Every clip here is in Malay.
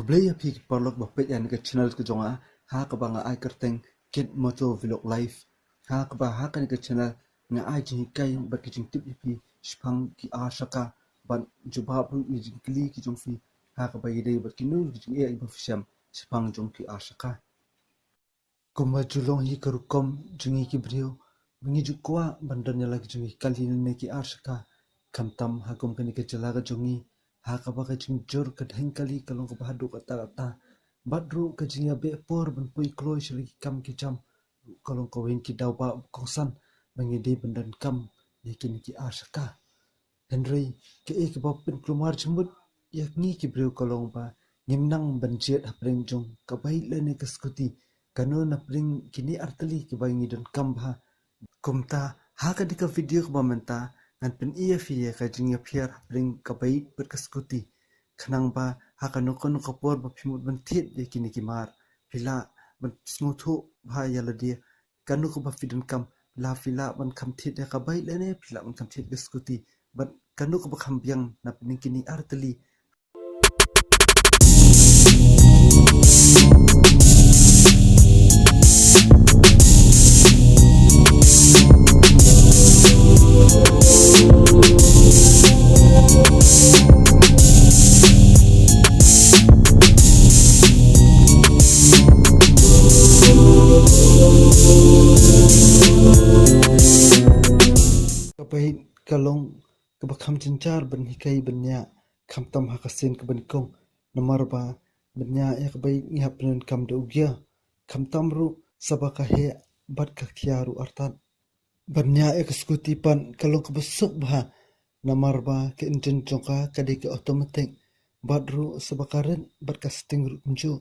Kablaya pi parlok bapet yan ke channel ke jonga ha ka ba nga ai kerteng kit moto vlog life ha ka ba ha kan ke channel nga ai jing kai ba ki jing tip pi spang ki a shaka ban juba bu ni jing kli ki jong fi ha ka ba yidei ba ki nu jing e ba fisham spang jong ki a shaka kuma julong hi karukom jungi ki brio bungi jukwa bandan ya lagi jungi kali ne ki a shaka kamtam ha kum kan ke chala ga jungi ha ka ba ka jing jor ka dheng kali kalong ka ba du ka ta badru ka jing ya be por ban pui kloi shli kam ki cham kalong ko wen ki daw ba kongsan bangi de bandan kam yakin ki a shaka Henry ke ek ba pin klumar chmut yak ni ki brio kalong ba ngimnang banjet hapring jong ka bai le ne ka skuti kanu na pring kini artali ki bai ngi don kam ba kumta ha ka dika video ka menta ngan pin iya fiye ka jingya phiar ring ka bai per ka skuti khanang ba ha ka nokon ka por ba phimut ban thit ye kini ki mar phila ban smuthu bha yala dia kanu ko ba fidun kam la phila ban kham thit ya ka bai le ne phila ban kham thit ka skuti ban kanu ko ba kham biang na pin kini artali kapai kalong kabakam cincar ban hikai banya kamtam hakasin kabanikong namarba banya ya kabai ngihap nen kam do gya kamtam ru sabaka he bat ka khiaru artan banya ek skuti pan kalong kabasuk bha namarba ke engine chongka kadai ke automatic badru sabakaren bat ka sting ru kunju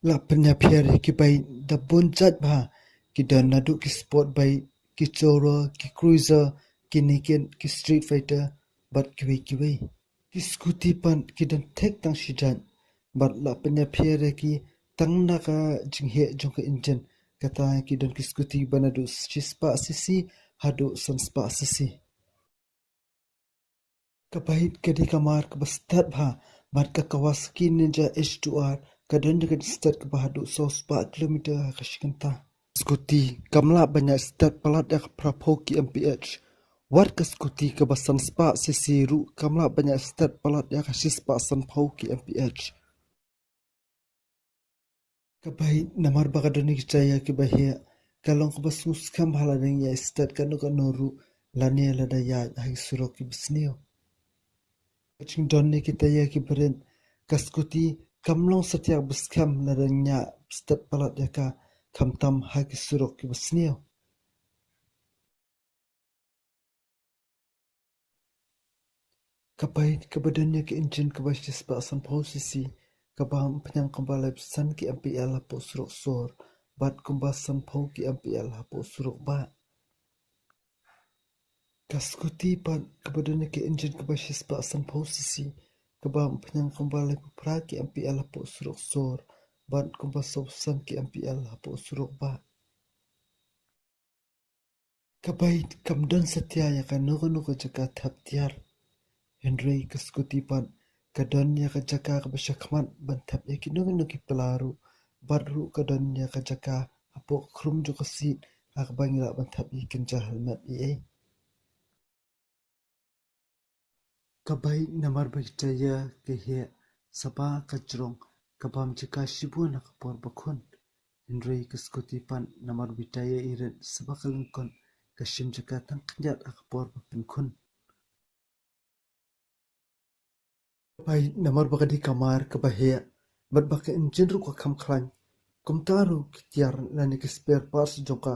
la penya phiar ki bai da bun chat bha ki dan nadu ki sport bai ki choro ki cruiser ki naked ki street fighter bat ki wei ki scooty pan ki dan thek tang shijan bat la penya phiar ki tang na ka jinghe jong ka engine kata ki dan ki scooty banadu spa sisi hadu san spa sisi kabahit kadi kamar ka bastat bha bat ka Kawasaki Ninja H2R kadang dengan start ke bahadu 100 kilometer kashikanta skuti kamla banyak start palat yak prapo ki mph wat ke skuti ke basan spa sisiru kamla banyak start palat yak hasis pa san pau ki mph kabahit namar bakadoni jaya ki bahia kalong ke basus kam haladeng ya start kanu kanuru lania lada ya hai surok ki bisnio Kacing donne kita ya ki beren kaskuti kamlong setiak beskam ladanya step palat yaka kamtam haki surok ki basnio kapait kabadanya ki engine kabashis pa san posisi kabam penyang kembali san ki mpl hapo surok sor bat kumbasan pau ki mpl hapo surok ba kaskuti pan kabadanya ki engine kabashis pa san posisi kabam penyang kembali pra ki mpl hapo surok sor bat kumbasan san ki mpl hapo surok ba kabait kamdan satya ya kanu ko jaka thap tiar Henry kaskuti pan kadon ya ka jaka ka basyakman bantap ya kinung ki pelaru badru kadon ya ka jaka apo khrum jo kasit ak bangila bantap ikin jahal mat ie kabai namar bajaya ke he sapa kajrong kabam jaka shibun ak por bakun Henry kaskuti pan namar bitaya iren sabakalungkon kashim jaka tangkjat ak por bapinkun Pai namar bagadi kamar ke bahia bat baka engine ru ka kham khlan kumtaru ki tiar lani ki spare parts joka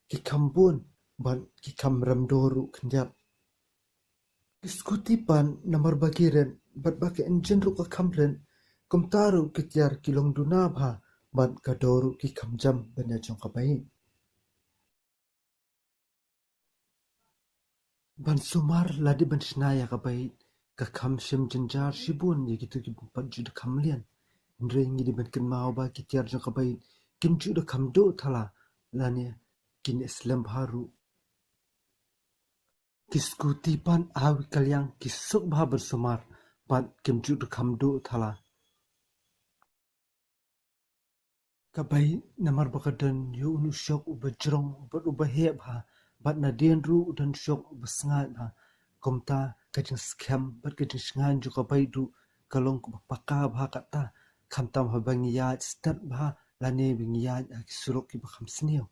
ki khambun ban ki kham ramdoru khnjap ki scooty pan namar bagi ren bat baka engine ru ka kham ren kumtaru ki tiar ki long duna bha ban ka doru ki khamjam banya jonka bai ban sumar ladi ban shnaya ka bai ka kham shim jinjar shibun ye gitu ki pat ju de kham lian nrengi di ban kin mau ba ki tiar jong ka bai kim ju de kham do thala lani kin islam haru Kiskuti pan awi kalyang kisuk bah bersumar pan kimju rekam du thala. Kabai namar bakadan yu unu syok ubajrong bat ubahek bah bat nadien ru dan syok ubasngat bah. Komta kajing scam bat kajing sngan ju kabai du kalong kubapaka bah kata kamtam habangiyat start bah lane bingiyat kisurok ki bakam sniyo.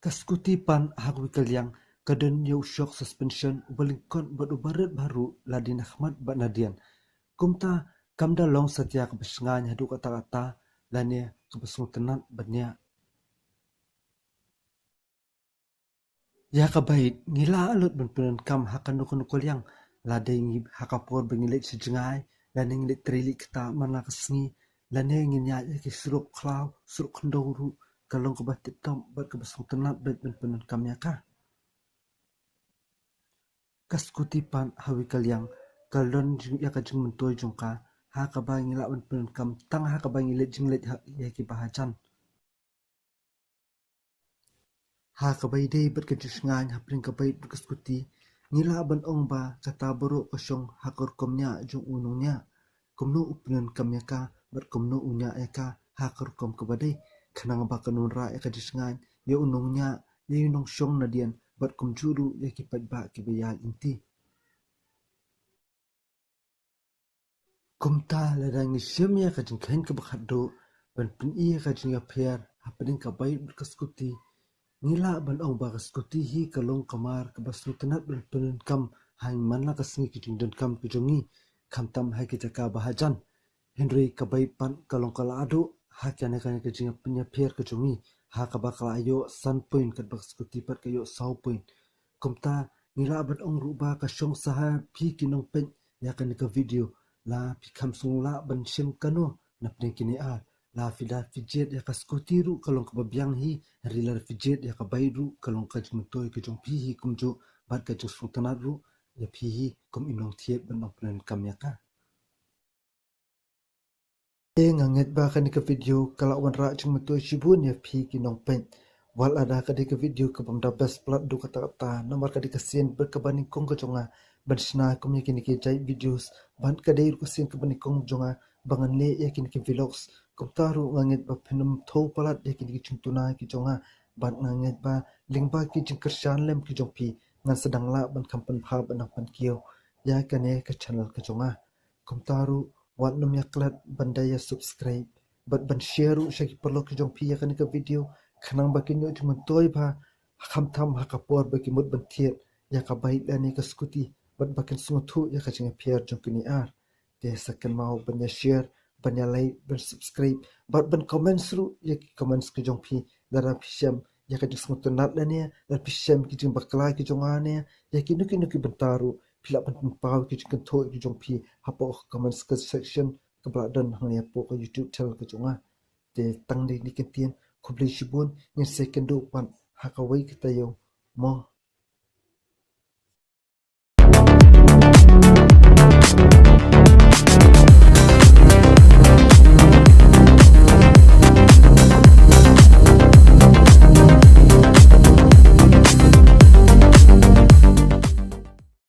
Kaskuti pan hagwi kalyang kadan yu syok suspension ubalingkon bat ubarat baru ladin Ahmad bat nadian. Kumta kamda long setia kebesngan hadu kata-kata lane kebesung tenat banya. Ya kabait ngila alut benpenan kam hakan nukun kulyang ladai ngi hakapor bengilit sejengai lane ngilit trilik kita mana kesngi lane nginya ki suruk klau suruk kendoru kalong kebatit tom bat kebesung tenat bet benpenan kam yaka. Kaskutipan hawi kalyang kalon ya kajing mentoy jungka ha kabay ngila benpenan kam tang ha kabay ngilit jinglit ya ki bahajan. Ha kabay day bat kajisngan ha pring kabay berkaskuti ngila ban ong ba kata boro kosyong hakor komnya jung unungnya komno upnan kamyaka bat komno unya eka hakor kom kabadai kanang ba kanunra eka jisngan ya unungnya ya unong syong nadian bat komjuru ya kipat ba kibayal inti komta ladang isyam ya kajing kain kabakado ban pin iya kajing aper ha pring kabay berkaskuti ngila ban ong ba kaskuti hi kalong kamar kabaslu tenat ban penan kam hai manla kasngi kijing dan kam kijongi kam tam hai kijaka bahajan Henry kabai pan kalong kala adu ha kyane kane kijing punya pher kijongi ha kabakala ayo sun point kat baskuti pat kayo saw point komta ngila ban ong ruba ka syong saha pi kinong pen ya kane ka video la pi kam sung la ban shim kano na pne kini a la fida fijet ya kaskuti ru kalong kababyang hi rilar fijet ya kabai ru kalong kajmuntoy kajong pi hi kumjo bat kajong sultanat ru ya pi hi kum inong thiet ban oplan kam ya ka nganget ba kan ka video kala wan ra chung mutoy shibun ya pi kinong pen wal ada ka ka video ka bamda best plat du kata kata nomor ka ka sen berkabaning kong ka jonga ban sna kum ya kini ke jai videos ban ka dai ku sen ka baning kong jonga bangan le ya kini ke vlogs kumtaru nganget ba phenum tho palat ya kini ki chungtuna ki jonga ban nganget ba lingba ki jingkershan lem ki jongpi ngan sedang la ban kampan pha ban pan kio ya kane ka channel ka jonga kumtaru wan num yaklat bandaya subscribe bat ban share shaki perlo ki jongpi ya kane ka video khanang ba kinyo chuman toy ba kham tham ha kapor ba ki mut ban thiet ya ka bai la ne ka skuti bat bakin sungthu ya ka chinga pier jongkini ar te second mau ban ya share ban ya like ban subscribe bat ban comment seru ya ki comments ki jongpi dara pisham ya ka jismu tunat la ne la pisham ki jing bakla ki jongane ya ki nuki nuki bentaru pila ban pau ki jing tho ki jongpi hapo comments ka section ka bladan hang ya po ka youtube channel ka jonga te tang ni nikentien khubli shibun ni second do pan hakawai kita yo mo